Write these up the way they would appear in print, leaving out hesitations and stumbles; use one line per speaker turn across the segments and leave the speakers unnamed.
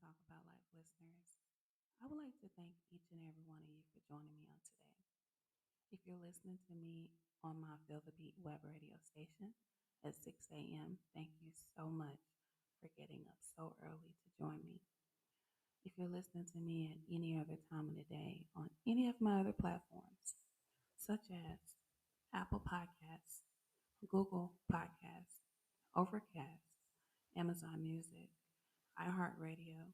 Talk About Life listeners. I would like to thank each and every one of you for joining me on today. If you're listening to me on my Feel the Beat web radio station at 6 a.m., thank you so much for getting up so early to join me. If you're listening to me at any other time of the day on any of my other platforms, such as Apple Podcasts, Google Podcasts, Overcast, Amazon Music, iHeartRadio,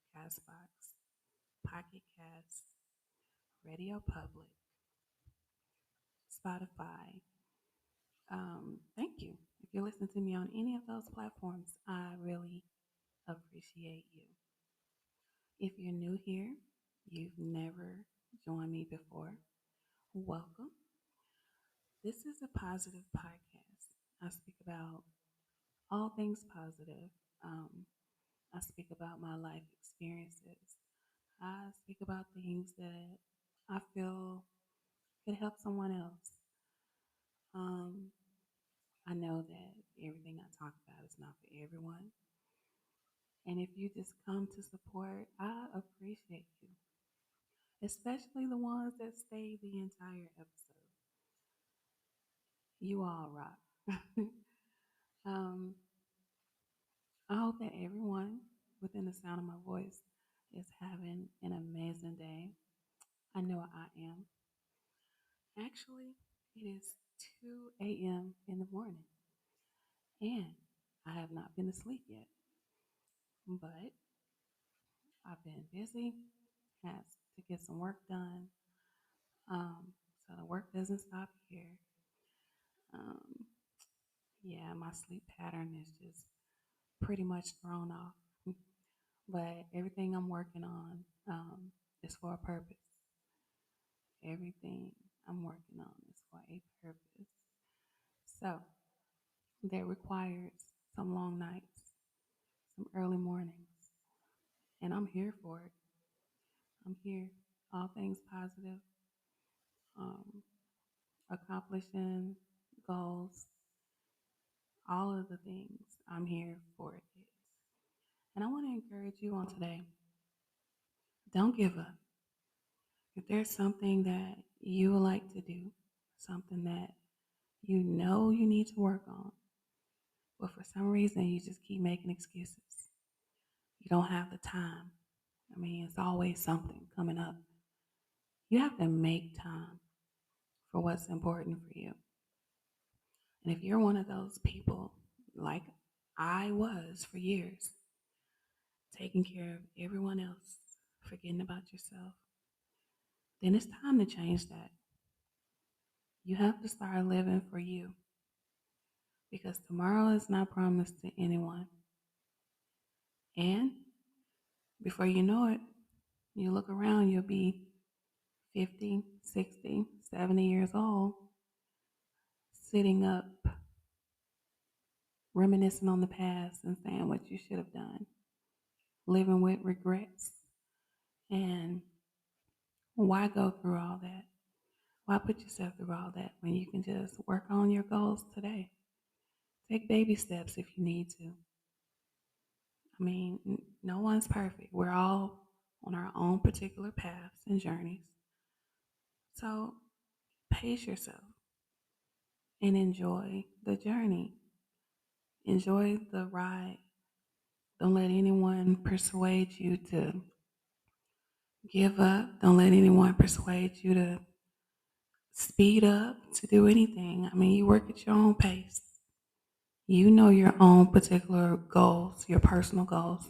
Castbox, Pocket Casts, Radio Public, Spotify. Thank you. If you're listening to me on any of those platforms, I really appreciate you. If you're new here, you've never joined me before, welcome. This is a positive podcast. I speak about all things positive. Um, I speak about my life experiences. I speak about things that I feel could help someone else. Um, I know that everything I talk about is not for everyone. And if you just come to support, I appreciate you, especially the ones that stay the entire episode. You all rock. um, I hope that everyone within the sound of my voice is having an amazing day. I know I am. Actually, it is 2 a.m. in the morning, and I have not been asleep yet, but I've been busy, had to get some work done. So the work doesn't stop here. Um, yeah, my sleep pattern is just pretty much thrown off. But everything I'm working on is for a purpose. Everything I'm working on is for a purpose. So that requires some long nights, some early mornings, and I'm here for it. I'm here. All things positive, um, accomplishing goals, all of the things. I'm here for it. And I want to encourage you on today. Don't give up. If there's something that you would like to do, something that you know you need to work on, but for some reason you just keep making excuses. You don't have the time. I mean, it's always something coming up. You have to make time for what's important for you. And if you're one of those people, like I was for years, taking care of everyone else, forgetting about yourself, then it's time to change that. You have to start living for you because tomorrow is not promised to anyone. And before you know it, you look around, you'll be 50, 60, 70 years old, sitting up, reminiscing on the past and saying what you should have done, living with regrets. And why go through all that? Why put yourself through all that when you can just work on your goals today? Take baby steps if you need to. I mean, no one's perfect. We're all on our own particular paths and journeys. So pace yourself and enjoy the journey. Enjoy the ride. Don't let anyone persuade you to give up. Don't let anyone persuade you to speed up, to do anything. I mean, you work at your own pace. You know your own particular goals, your personal goals.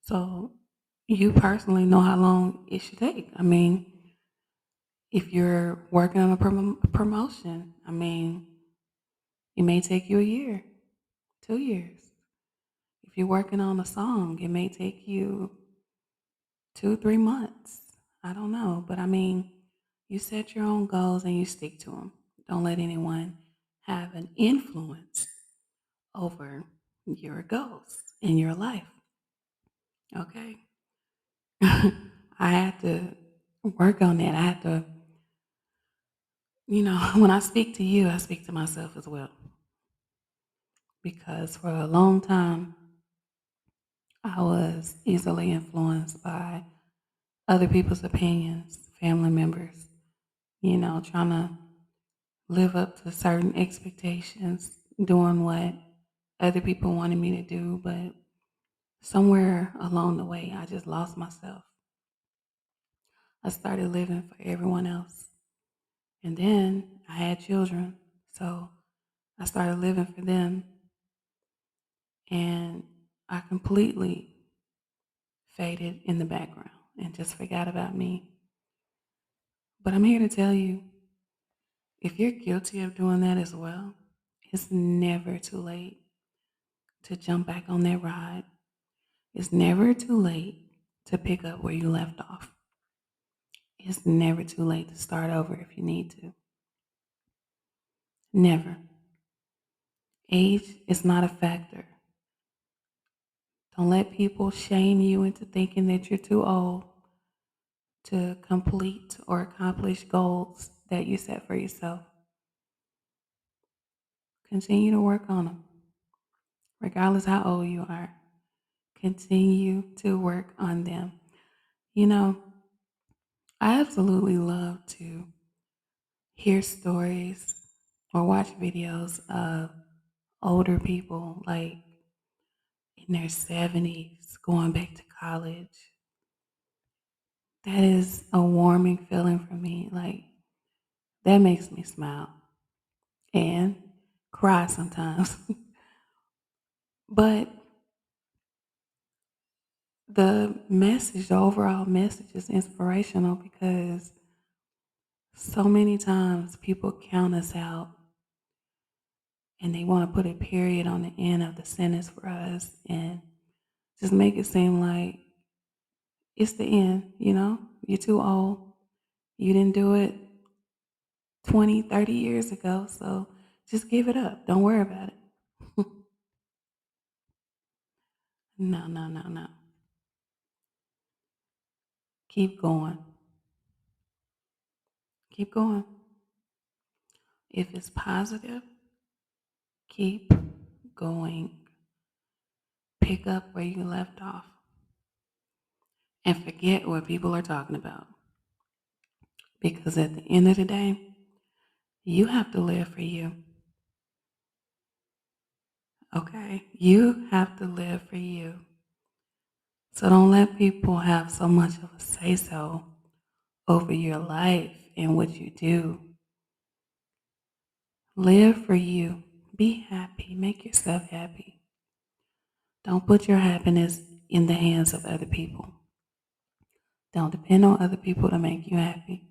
So you personally know how long it should take. I mean, if you're working on a promotion, I mean, it may take you a year, 2 years. If you're working on a song, it may take you 2, 3 months. I don't know. But I mean, you set your own goals and you stick to them. Don't let anyone have an influence over your goals in your life. Okay? I had to work on that. I had to, when I speak to you, I speak to myself as well. Because for a long time, I was easily influenced by other people's opinions, family members, trying to live up to certain expectations, doing what other people wanted me to do. But somewhere along the way, I just lost myself. I started living for everyone else. And then I had children. So I started living for them. And I completely faded in the background and just forgot about me. But I'm here to tell you, if you're guilty of doing that as well, it's never too late to jump back on that ride. It's never too late to pick up where you left off. It's never too late to start over if you need to. Never. Age is not a factor. Don't let people shame you into thinking that you're too old to complete or accomplish goals that you set for yourself. Continue to work on them, regardless how old you are. Continue to work on them. You know, I absolutely love to hear stories or watch videos of older people like in their 70s going back to college. That is a warming feeling for me. Like, that makes me smile and cry sometimes. But the overall message is inspirational because so many times people count us out and they want to put a period on the end of the sentence for us and just make it seem like it's the end. You're too old. You didn't do it 20, 30 years ago, so just give it up. Don't worry about it. No, no, no, no. Keep going. Keep going. If it's positive, keep going. Pick up where you left off and forget what people are talking about. Because at the end of the day, you have to live for you. Okay? You have to live for you. So don't let people have so much of a say so over your life and what you do. Live for you. Be happy. Make yourself happy. Don't put your happiness in the hands of other people. Don't depend on other people to make you happy.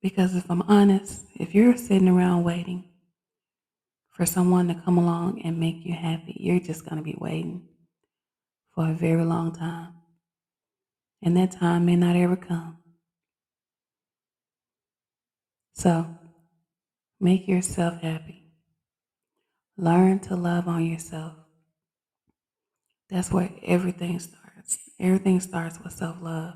Because if I'm honest, if you're sitting around waiting for someone to come along and make you happy, you're just going to be waiting for a very long time. And that time may not ever come. So make yourself happy. Learn to love on yourself. That's where everything starts. Everything starts with self-love.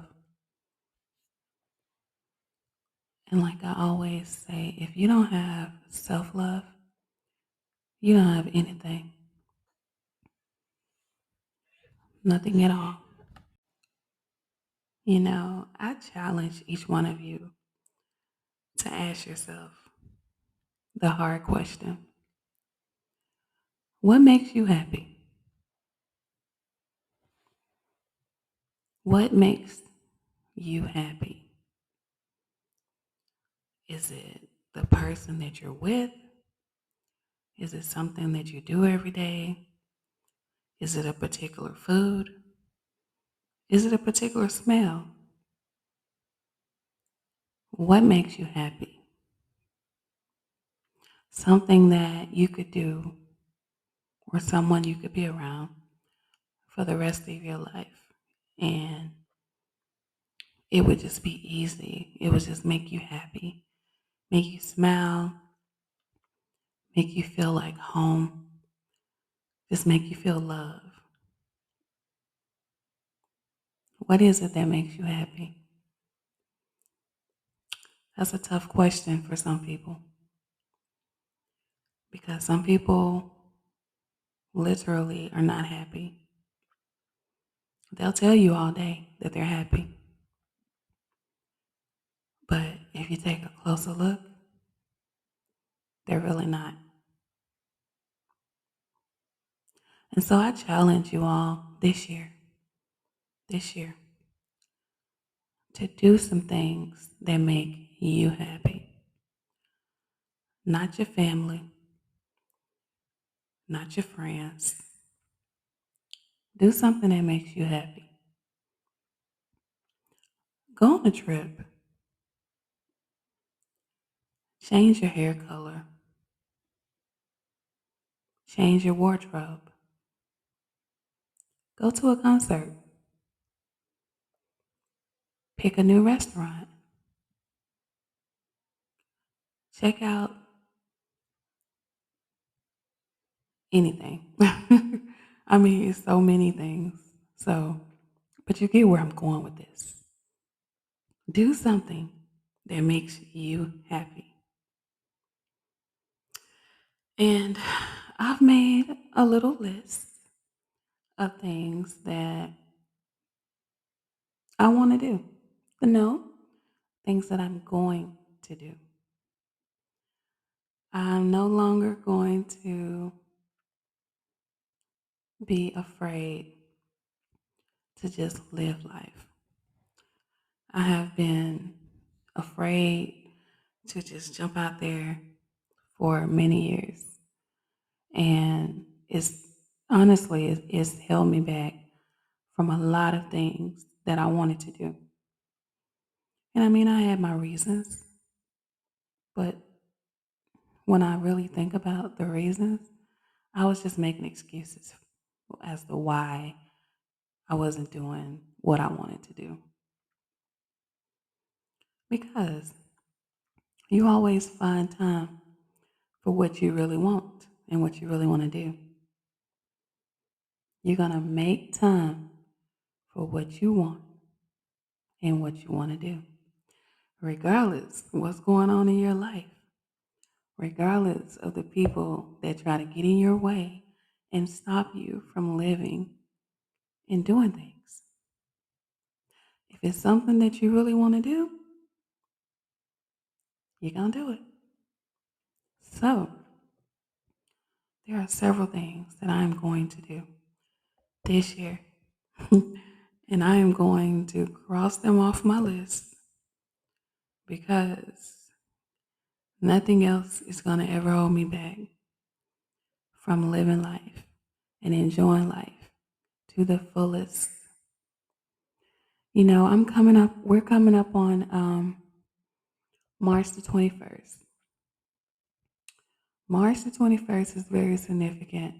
And like I always say, if you don't have self-love, you don't have anything. Nothing at all. I challenge each one of you to ask yourself the hard question. What makes you happy? What makes you happy? Is it the person that you're with? Is it something that you do every day? Is it a particular food? Is it a particular smell? What makes you happy? Something that you could do or someone you could be around for the rest of your life. And it would just be easy. It would just make you happy, make you smile, make you feel like home, just make you feel love. What is it that makes you happy? That's a tough question for some people because some people literally are not happy. They'll tell you all day that they're happy. But if you take a closer look, they're really not. And so I challenge you all this year, to do some things that make you happy. Not your family, not your friends. Do something that makes you happy. Go on a trip. Change your hair color. Change your wardrobe. Go to a concert. Pick a new restaurant. Check out anything. I mean, it's so many things. So, but you get where I'm going with this. Do something that makes you happy. And I've made a little list of things that I want to do. No, things that I'm going to do. I'm no longer going to be afraid to just live life. I have been afraid to just jump out there for many years. And it's held me back from a lot of things that I wanted to do. And I mean, I had my reasons, but when I really think about the reasons, I was just making excuses as to why I wasn't doing what I wanted to do. Because you always find time for what you really want and what you really want to do. You're going to make time for what you want and what you want to do, regardless of what's going on in your life, regardless of the people that try to get in your way and stop you from living and doing things. If it's something that you really want to do, you're going to do it. So, there are several things that I'm going to do this year. And I am going to cross them off my list because nothing else is going to ever hold me back from living life and enjoying life to the fullest. You know, we're coming up on March the 21st. March the 21st is very significant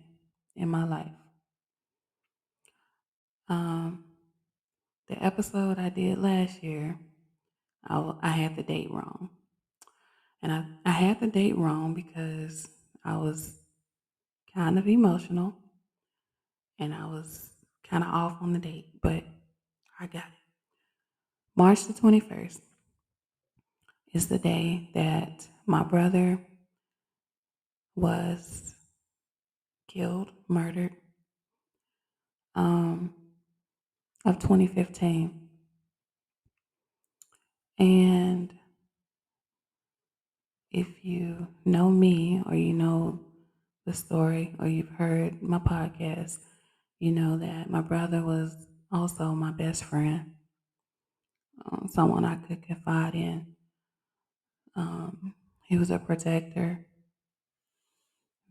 in my life. Um, the episode I did last year, I had the date wrong. And I had the date wrong because I was kind of emotional and I was kind of off on the date, but I got it. March the 21st is the day that my brother was killed, murdered, um, of 2015. And if you know me or you know the story or you've heard my podcast, you know that my brother was also my best friend, someone I could confide in. Um, he was a protector,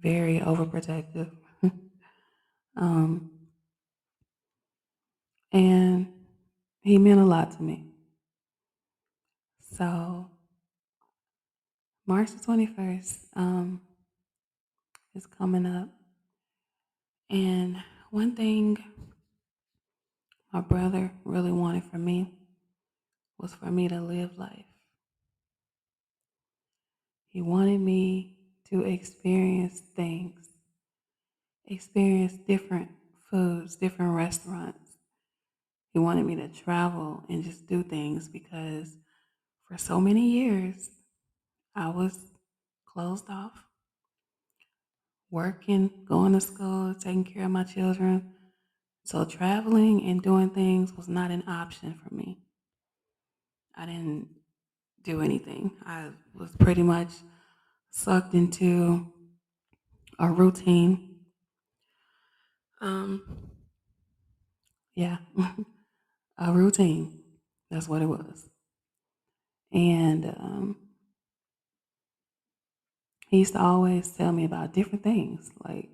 very overprotective. um, and he meant a lot to me. So, March the 21st is coming up. And one thing my brother really wanted from me was for me to live life. He wanted me to experience things, experience different foods, different restaurants. He wanted me to travel and just do things because for so many years I was closed off, working, going to school, taking care of my children, So traveling and doing things was not an option for me. I didn't do anything. I was pretty much sucked into a routine. Um, yeah, a routine. That's what it was. And he used to always tell me about different things like,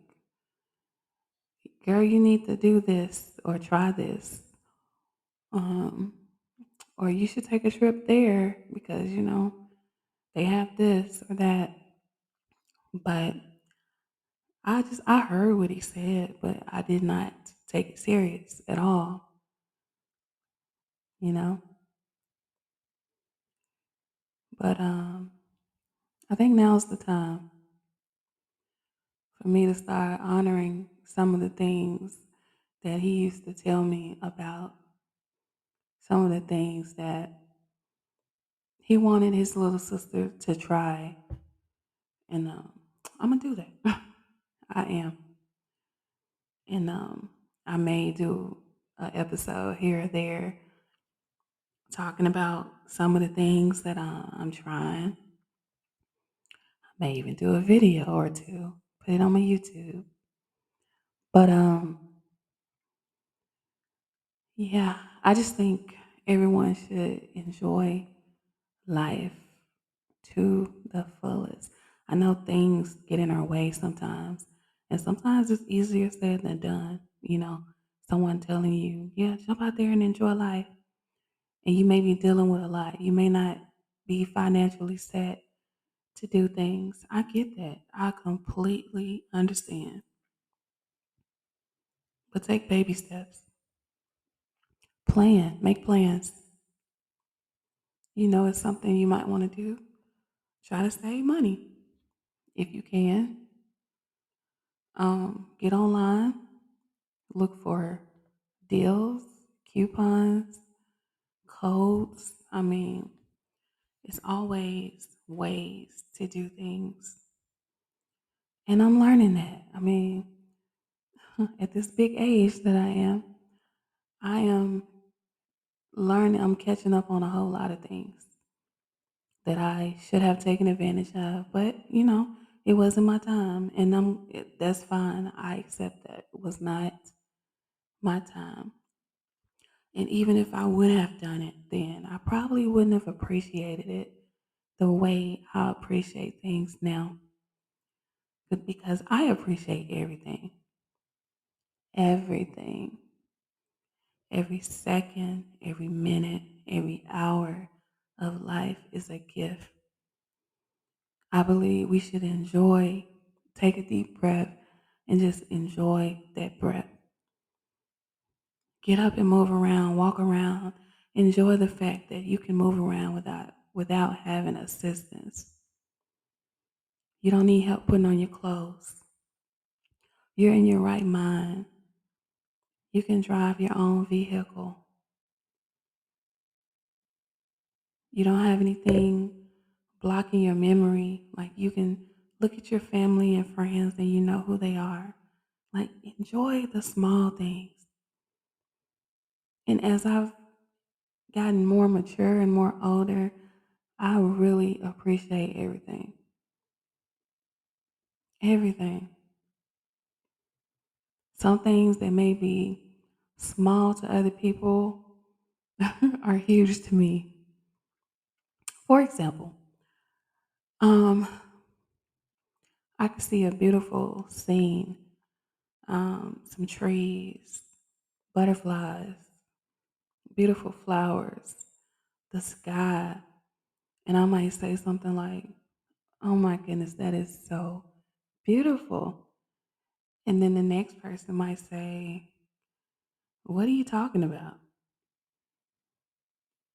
girl, you need to do this or try this. Um, or you should take a trip there because, they have this or that. But I heard what he said, but I did not take it serious at all, you know? But I think now's the time for me to start honoring some of the things that he used to tell me about, some of the things that he wanted his little sister to try. And I'm gonna do that. I am. And I may do an episode here or there talking about some of the things that I'm trying. I may even do a video or two, put it on my YouTube. But yeah, I just think everyone should enjoy life to the fullest. I know things get in our way sometimes, and sometimes it's easier said than done. Someone telling you, yeah, jump out there and enjoy life. And you may be dealing with a lot. You may not be financially set to do things. I get that. I completely understand. But take baby steps. Make plans. It's something you might want to do. Try to save money if you can. Get online, look for deals, coupons, codes. I mean, it's always ways to do things. And I'm learning that. I mean, at this big age that I am learning, I'm catching up on a whole lot of things that I should have taken advantage of. But, it wasn't my time. And that's fine. I accept that it was not my time. And even if I would have done it then, I probably wouldn't have appreciated it the way I appreciate things now. But because I appreciate everything, everything, every second, every minute, every hour of life is a gift. I believe we should take a deep breath and just enjoy that breath. Get up and move around, walk around. Enjoy the fact that you can move around without having assistance. You don't need help putting on your clothes. You're in your right mind. You can drive your own vehicle. You don't have anything blocking your memory. Like you can look at your family and friends and you know who they are. Like enjoy the small things. And as I've gotten more mature and more older, I really appreciate everything. Everything. Some things that may be small to other people are huge to me. For example, um, I could see a beautiful scene, some trees, butterflies, beautiful flowers, the sky, and I might say something like, "Oh my goodness, that is so beautiful." And then the next person might say, "What are you talking about?"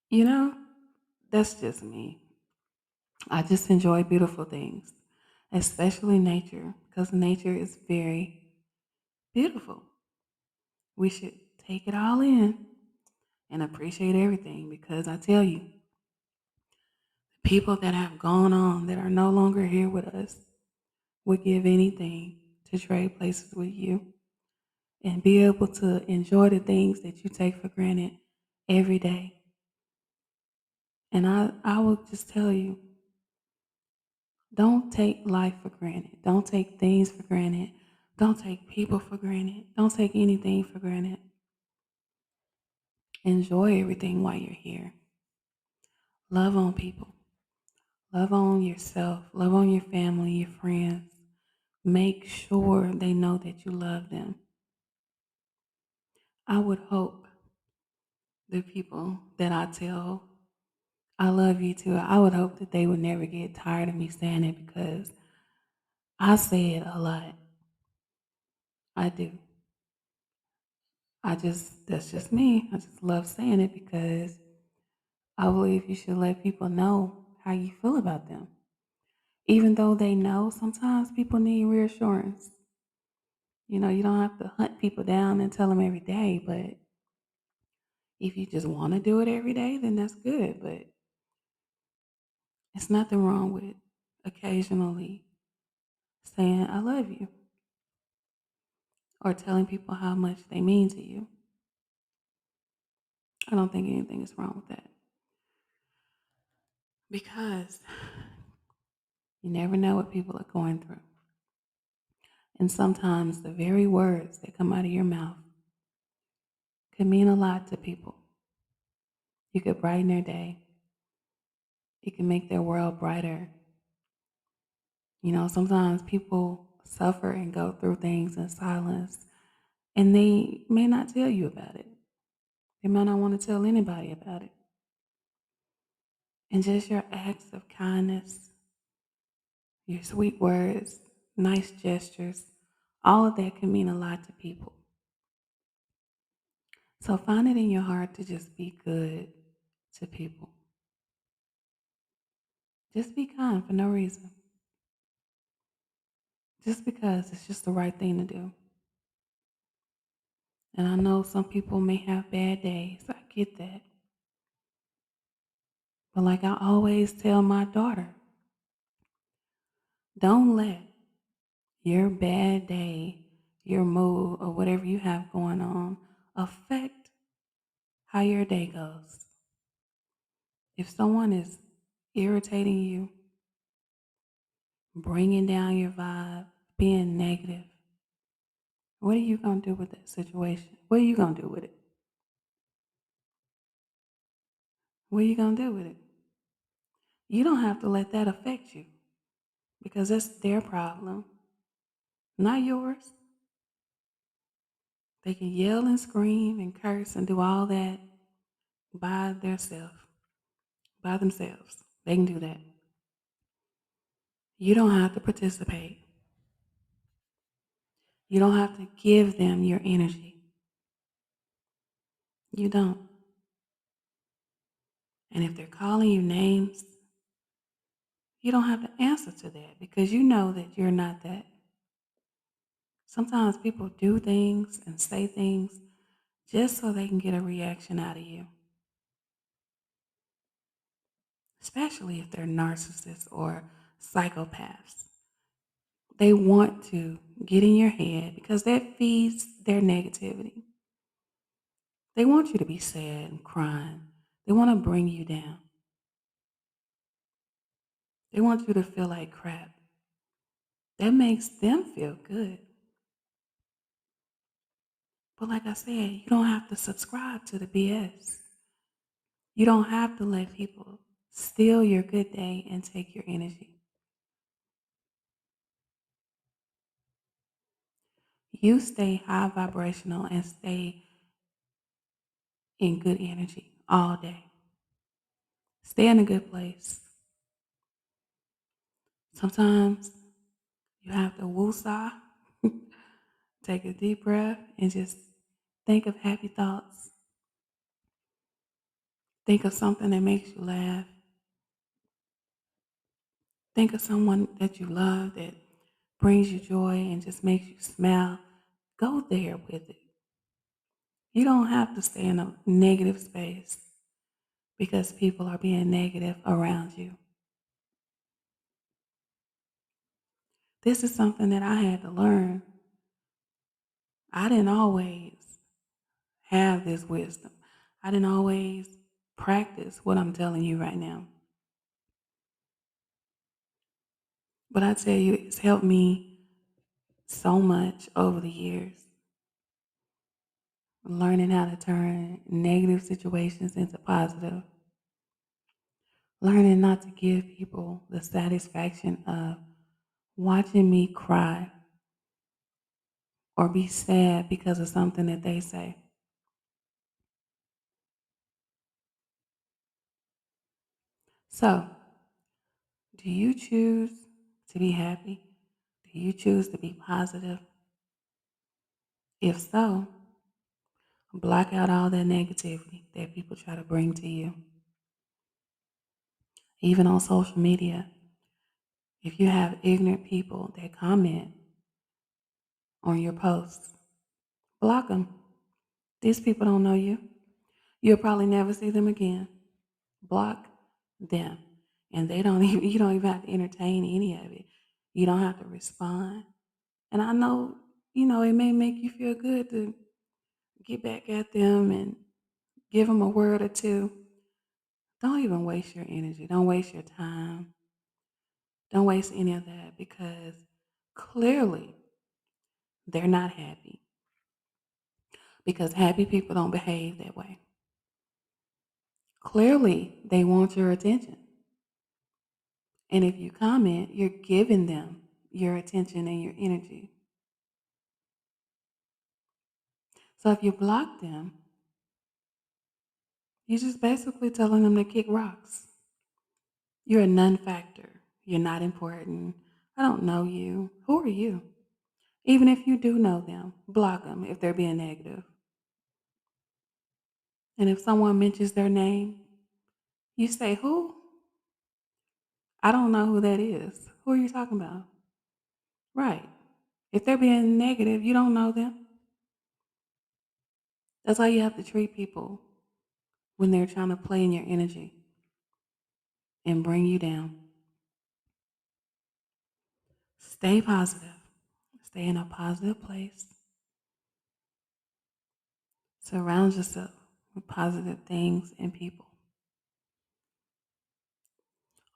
You know, that's just me. I just enjoy beautiful things, especially nature, because nature is very beautiful. We should take it all in and appreciate everything because I tell you, people that have gone on that are no longer here with us would give anything to trade places with you. and be able to enjoy the things that you take for granted every day. And I will just tell you, don't take life for granted. Don't take things for granted. Don't take people for granted. Don't take anything for granted. Enjoy everything while you're here. Love on people. Love on yourself. Love on your family, your friends. Make sure they know that you love them. I would hope the people that I tell I love you too, I would hope that they would never get tired of me saying it because I say it a lot. I do. That's just me. I just love saying it because I believe you should let people know how you feel about them. Even though they know, sometimes people need reassurance. You don't have to hunt people down and tell them every day, but if you just want to do it every day, then that's good. But it's nothing wrong with occasionally saying, I love you, or telling people how much they mean to you. I don't think anything is wrong with that because you never know what people are going through. And sometimes the very words that come out of your mouth can mean a lot to people. You could brighten their day, you can make their world brighter. Sometimes people suffer and go through things in silence, and they may not tell you about it. They might not want to tell anybody about it. And just your acts of kindness, your sweet words, nice gestures, all of that can mean a lot to people. So find it in your heart to just be good to people. Just be kind for no reason. Just because it's just the right thing to do. And I know some people may have bad days. I get that. But like I always tell my daughter, don't let your bad day, your mood, or whatever you have going on affect how your day goes. If someone is irritating you, bringing down your vibe, being negative, what are you going to do with that situation? What are you going to do with it? What are you going to do with it? You don't have to let that affect you because that's their problem, not yours. They can yell and scream and curse and do all that by themselves. By themselves. They can do that. You don't have to participate. You don't have to give them your energy. You don't. And if they're calling you names, you don't have to answer to that because you know that you're not that. Sometimes people do things and say things just so they can get a reaction out of you, especially if they're narcissists or psychopaths. They want to get in your head because that feeds their negativity. They want you to be sad and crying. They want to bring you down. They want you to feel like crap. That makes them feel good. But like I said, you don't have to subscribe to the BS. You don't have to let people steal your good day and take your energy. You stay high vibrational and stay in good energy all day. Stay in a good place. Sometimes you have to woosah, take a deep breath, and just think of happy thoughts. Think of something that makes you laugh. Think of someone that you love that brings you joy and just makes you smile. Go there with it. You don't have to stay in a negative space because people are being negative around you. This is something that I had to learn. I didn't always have this wisdom. I didn't always practice what I'm telling you right now. But I tell you, it's helped me so much over the years. Learning how to turn negative situations into positive. Learning not to give people the satisfaction of watching me cry or be sad because of something that they say. So, do you choose to be happy? Do you choose to be positive? If so, block out all that negativity that people try to bring to you. Even on social media, if you have ignorant people that comment on your posts, block them. These people don't know you. You'll probably never see them again. Block them. And they don't even you don't even have to entertain any of it. You don't have to respond. And I know, it may make you feel good to get back at them and give them a word or two. Don't even waste your energy. Don't waste your time. Don't waste any of that because clearly they're not happy. Because happy people don't behave that way. Clearly they want your attention. And if you comment, you're giving them your attention and your energy. So if you block them, you're just basically telling them to kick rocks. You're a non factor. You're not important. I don't know you. Who are you? Even if you do know them, block them if they're being negative. And if someone mentions their name, you say, Who? I don't know who that is. Who are you talking about? Right. If they're being negative, you don't know them. That's how you have to treat people when they're trying to play in your energy and bring you down. Stay positive. Stay in a positive place. Surround yourself with positive things and people.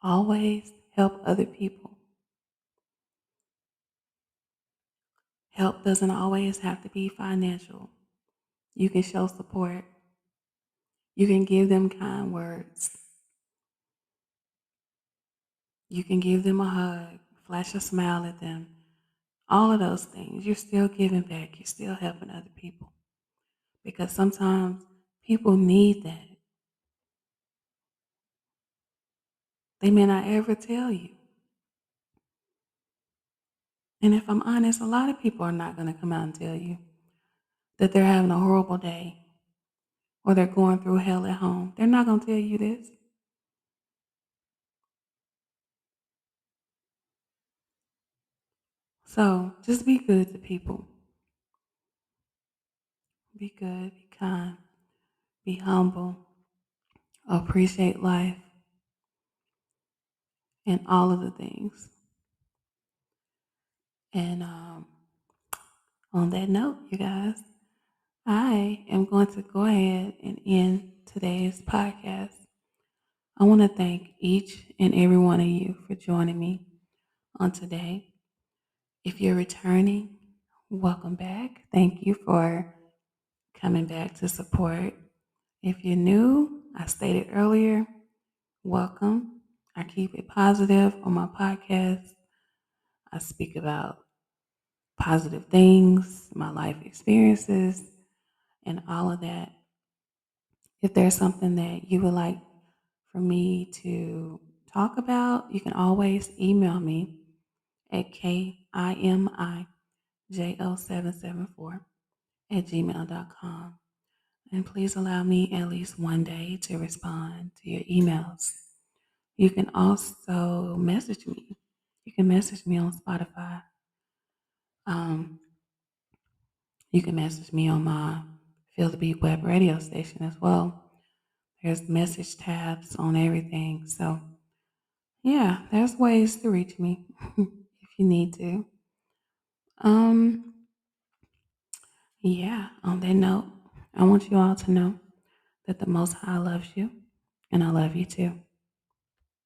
Always help other people. Help doesn't always have to be financial. You can show support. You can give them kind words. You can give them a hug, flash a smile at them. All of those things. You're still giving back. You're still helping other people. Because sometimes people need that. They may not ever tell you. And if I'm honest, a lot of people are not going to come out and tell you that they're having a horrible day or they're going through hell at home. They're not going to tell you this. So just be good to people. Be good, be kind, be humble, appreciate life, and all of the things. And on that note, you guys, I am going to go ahead and end today's podcast. I want to thank each and every one of you for joining me on today. If you're returning, welcome back. Thank you for coming back to support. If you're new, I stated earlier, welcome. I keep it positive on my podcast. I speak about positive things, my life experiences, and all of that. If there's something that you would like for me to talk about, you can always email me at kimij0774@gmail.com. And please allow me at least one day to respond to your emails. You can also message me. You can message me on Spotify. Um, you can message me on my Feel the Beat web radio station as well. There's message tabs on everything. So, yeah, there's ways to reach me if you need to. Um, Yeah, on that note, I want you all to know that the Most High loves you, and I love you too.